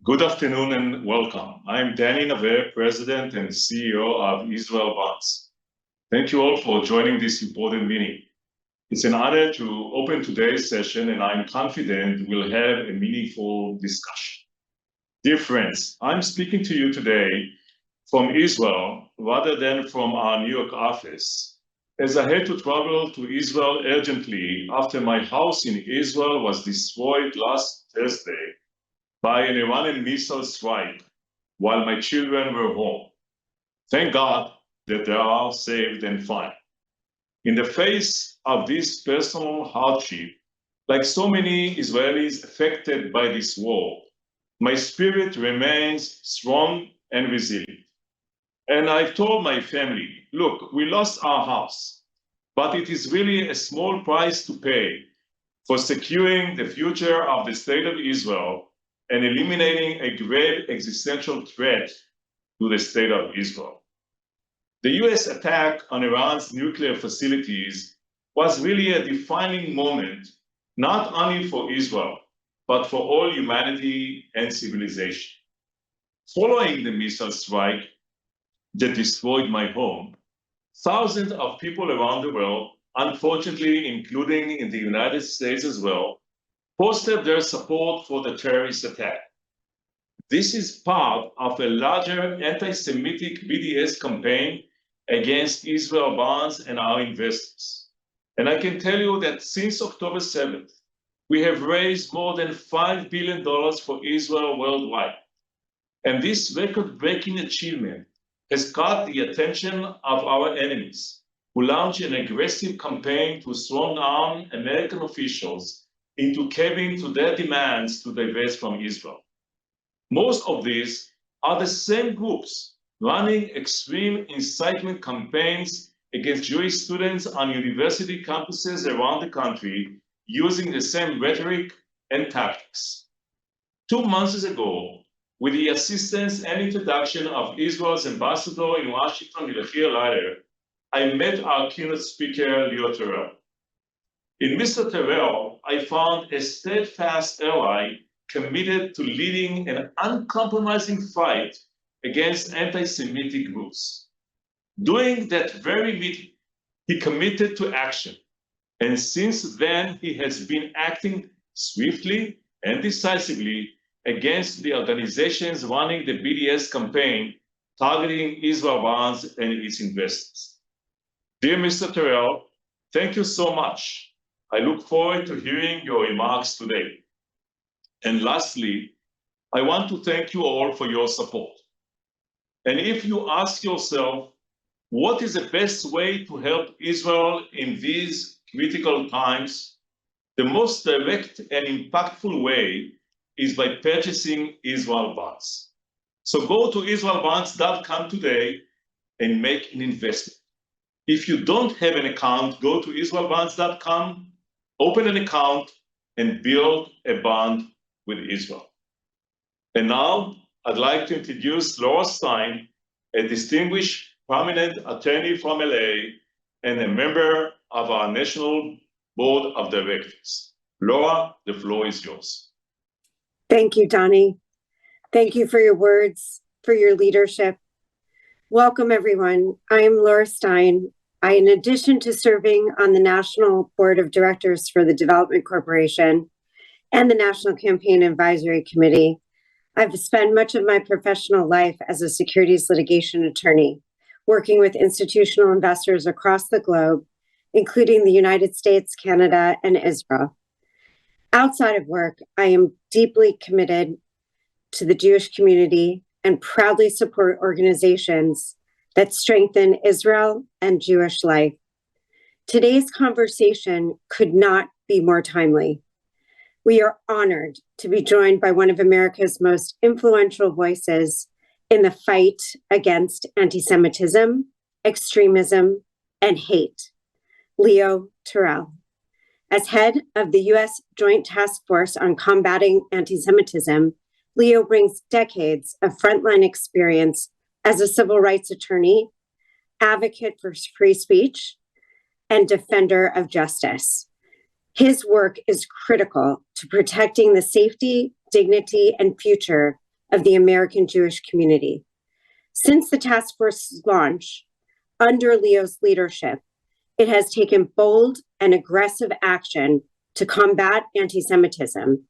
Good afternoon and welcome. I'm Danny Naver, President and CEO of Israel Bonds. Thank you all for joining this important meeting. It's an honor to open today's session, and I'm confident we'll have a meaningful discussion. Dear friends, I'm speaking to you today from Israel rather than from our New York office, as I had to travel to Israel urgently after my house in Israel was destroyed last Thursday by an Iranian missile strike while my children were home. Thank God that they are safe and fine. In the face of this personal hardship, like so many Israelis affected by this war, my spirit remains strong and resilient. And I've told my family, look, we lost our house, but it is really a small price to pay for securing the future of the state of Israel and eliminating a grave existential threat to the state of Israel. The US attack on Iran's nuclear facilities was really a defining moment, not only for Israel, but for all humanity and civilization. Following the missile strike that destroyed my home, thousands of people around the world, unfortunately, including in the United States as well, posted their support for the terrorist attack. This is part of a larger anti-Semitic BDS campaign against Israel bonds and our investors. And I can tell you that since October 7th, we have raised more than $5 billion for Israel worldwide. And this record-breaking achievement has caught the attention of our enemies, who launched an aggressive campaign to strong-arm American officials into caving to their demands to divest from Israel. Most of these are the same groups running extreme incitement campaigns against Jewish students on university campuses around the country using the same rhetoric and tactics. 2 months ago, with the assistance and introduction of Israel's ambassador in Washington, Leo Terrell, I met our keynote speaker, Leo Terrell. In Mr. Terrell, I found a steadfast ally committed to leading an uncompromising fight against anti-Semitic groups. During that very meeting, he committed to action. And since then, he has been acting swiftly and decisively against the organizations running the BDS campaign targeting Israel bonds and its investors. Dear Mr. Terrell, thank you so much. I look forward to hearing your remarks today. And lastly, I want to thank you all for your support. And if you ask yourself, what is the best way to help Israel in these critical times? The most direct and impactful way is by purchasing Israel bonds. So go to israelbonds.com today and make an investment. If you don't have an account, go to israelbonds.com, open an account, and build a bond with Israel. And now, I'd like to introduce Laura Stein, a distinguished prominent attorney from LA and a member of our National Board of Directors. Laura, the floor is yours. Thank you, Donnie. Thank you for your words, for your leadership. Welcome, everyone. I'm Laura Stein. In addition to serving on the National Board of Directors for the Development Corporation and the National Campaign Advisory Committee, I've spent much of my professional life as a securities litigation attorney, working with institutional investors across the globe, including the United States, Canada, and Israel. Outside of work, I am deeply committed to the Jewish community and proudly support organizations that strengthen Israel and Jewish life. Today's conversation could not be more timely. We are honored to be joined by one of America's most influential voices in the fight against anti-Semitism, extremism, and hate, Leo Terrell. As head of the U.S. Joint Task Force on Combating Antisemitism, Leo brings decades of frontline experience as a civil rights attorney, advocate for free speech, and defender of justice. His work is critical to protecting the safety, dignity, and future of the American Jewish community. Since the task force's launch, under Leo's leadership, it has taken bold and aggressive action to combat anti-Semitism,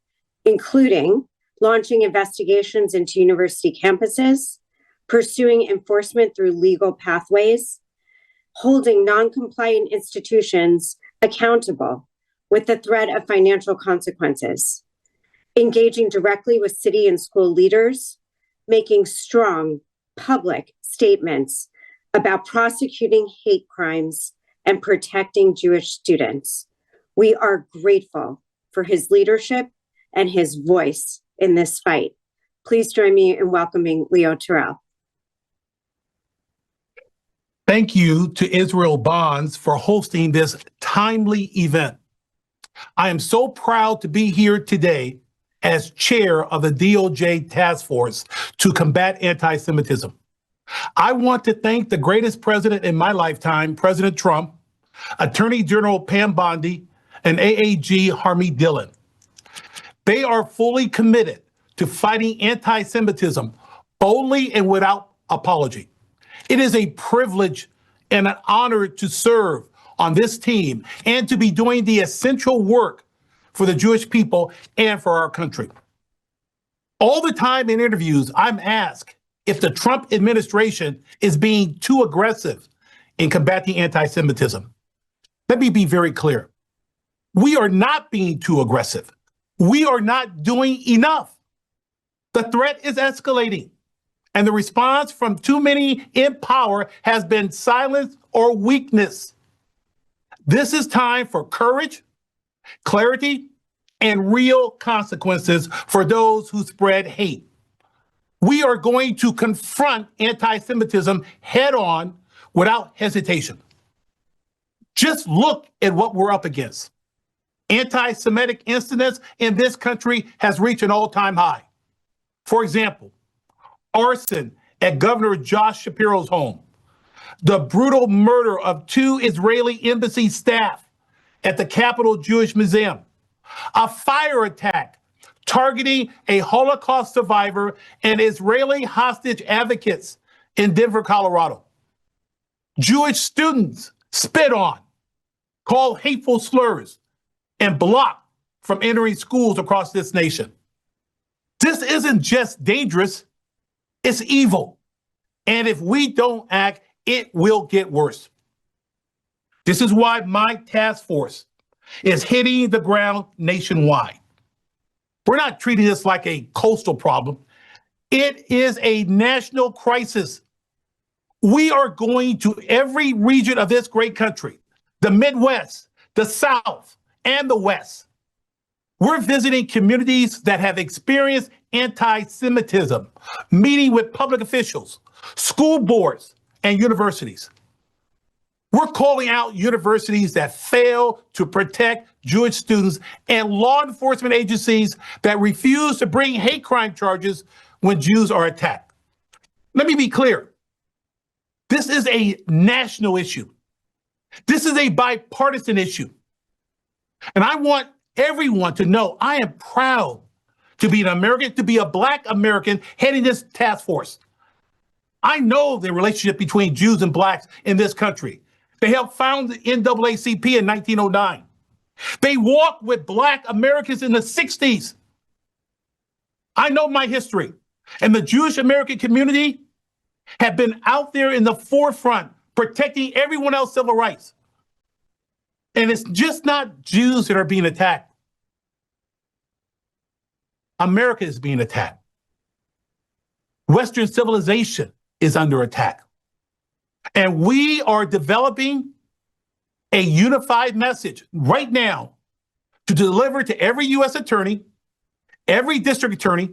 including launching investigations into university campuses, pursuing enforcement through legal pathways, holding non-compliant institutions accountable with the threat of financial consequences, engaging directly with city and school leaders, making strong public statements about prosecuting hate crimes and protecting Jewish students. We are grateful for his leadership and his voice in this fight. Please join me in welcoming Leo Terrell. Thank you to Israel Bonds for hosting this timely event. I am so proud to be here today as chair of the DOJ task force to combat anti-Semitism. I want to thank the greatest president in my lifetime, President Trump, Attorney General Pam Bondi, and AAG Harmeet Dillon. They are fully committed to fighting anti-Semitism boldly and without apology. It is a privilege and an honor to serve on this team and to be doing the essential work for the Jewish people and for our country. All the time in interviews, I'm asked if the Trump administration is being too aggressive in combating anti-Semitism. Let me be very clear. We are not being too aggressive. We are not doing enough. The threat is escalating, and the response from too many in power has been silence or weakness. This is time for courage, clarity, and real consequences for those who spread hate. We are going to confront anti-Semitism head on without hesitation. Just look at what we're up against. Anti-Semitic incidents in this country has reached an all-time high. For example, arson at Governor Josh Shapiro's home, the brutal murder of 2 Israeli embassy staff at the Capitol Jewish Museum, a fire attack targeting a Holocaust survivor and Israeli hostage advocates in Denver, Colorado. Jewish students spit on, called hateful slurs, and blocked from entering schools across this nation. This isn't just dangerous, it's evil. And if we don't act, it will get worse. This is why my task force is hitting the ground nationwide. We're not treating this like a coastal problem. It is a national crisis. We are going to every region of this great country, the Midwest, the South, and the West. We're visiting communities that have experienced anti-Semitism, meeting with public officials, school boards, and universities. We're calling out universities that fail to protect Jewish students and law enforcement agencies that refuse to bring hate crime charges when Jews are attacked. Let me be clear. This is a national issue. This is a bipartisan issue. And I want everyone to know I am proud to be an American, to be a Black American heading this task force. I know the relationship between Jews and Blacks in this country. They helped found the NAACP in 1909. They walked with Black Americans in the 60s. I know my history, and the Jewish American community have been out there in the forefront protecting everyone else's civil rights. And it's just not Jews that are being attacked. America is being attacked. Western civilization is under attack. And we are developing a unified message right now to deliver to every U.S. attorney, every district attorney,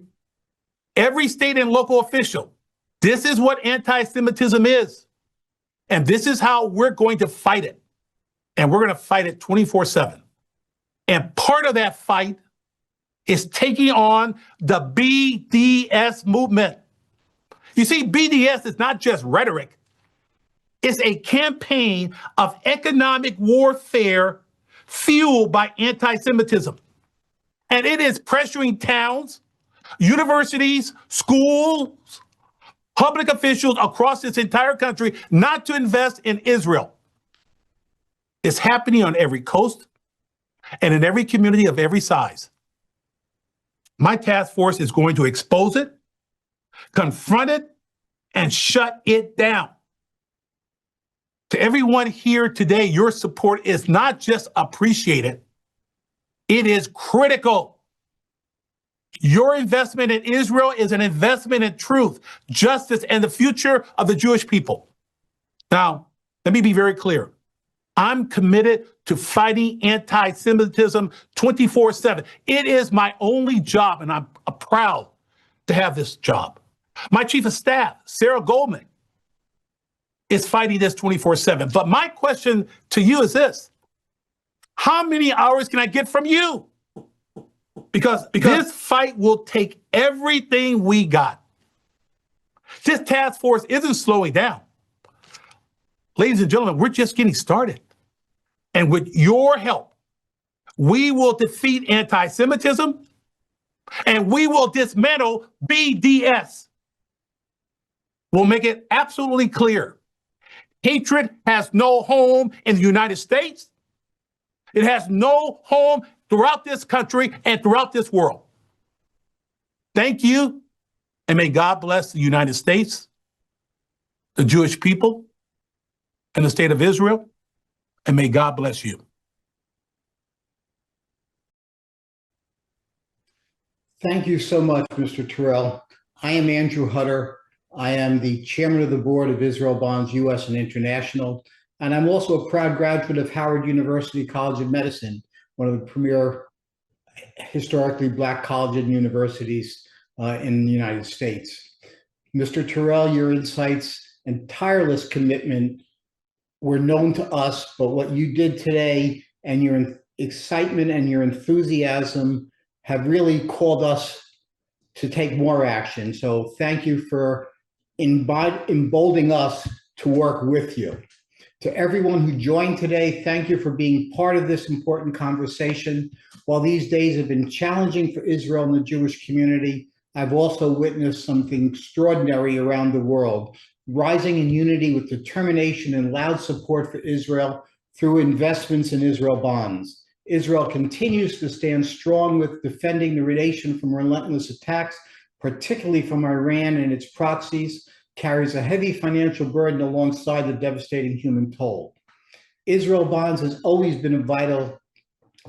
every state and local official. This is what anti-Semitism is. And this is how we're going to fight it. And we're going to fight it 24/7. And part of that fight is taking on the BDS movement. You see, BDS is not just rhetoric. It's a campaign of economic warfare fueled by anti-Semitism. And it is pressuring towns, universities, schools, public officials across this entire country not to invest in Israel. It's happening on every coast and in every community of every size. My task force is going to expose it, confront it, and shut it down. To everyone here today, your support is not just appreciated, it is critical. Your investment in Israel is an investment in truth, justice, and the future of the Jewish people. Now, let me be very clear. I'm committed to fighting anti-Semitism 24/7. It is my only job, and I'm proud to have this job. My chief of staff, Sarah Goldman, is fighting this 24/7. But my question to you is this: how many hours can I get from you? Because this fight will take everything we got. This task force isn't slowing down. Ladies and gentlemen, we're just getting started. And with your help, we will defeat anti-Semitism and we will dismantle BDS. We'll make it absolutely clear. Hatred has no home in the United States. It has no home throughout this country and throughout this world. Thank you, and may God bless the United States, the Jewish people, and the state of Israel, and may God bless you. Thank you so much, Mr. Terrell. I am Andrew Hutter. I am the chairman of the board of Israel Bonds, U.S. and International, and I'm also a proud graduate of Howard University College of Medicine, one of the premier historically Black colleges and universities in the United States. Mr. Terrell, your insights and tireless commitment were known to us, but what you did today and your excitement and your enthusiasm have really called us to take more action. So thank you for emboldening us to work with you. To everyone who joined today, thank you for being part of this important conversation. While these days have been challenging for Israel and the Jewish community, I've also witnessed something extraordinary around the world, rising in unity with determination and loud support for Israel through investments in Israel bonds. Israel continues to stand strong with defending the nation from relentless attacks, particularly from Iran and its proxies, carries a heavy financial burden alongside the devastating human toll. Israel Bonds has always been a vital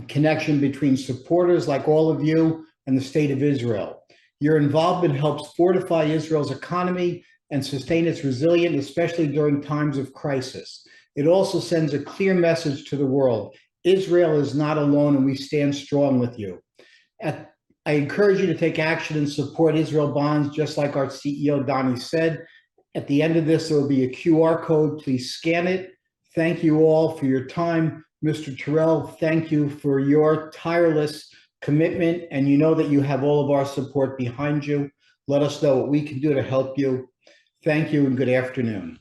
connection between supporters like all of you and the state of Israel. Your involvement helps fortify Israel's economy and sustain its resilience, especially during times of crisis. It also sends a clear message to the world. Israel is not alone, and we stand strong with you. I encourage you to take action and support Israel Bonds, just like our CEO, Donnie, said. At the end of this, there will be a QR code. Please scan it. Thank you all for your time. Mr. Terrell, thank you for your tireless commitment, and you know that you have all of our support behind you. Let us know what we can do to help you. Thank you and good afternoon.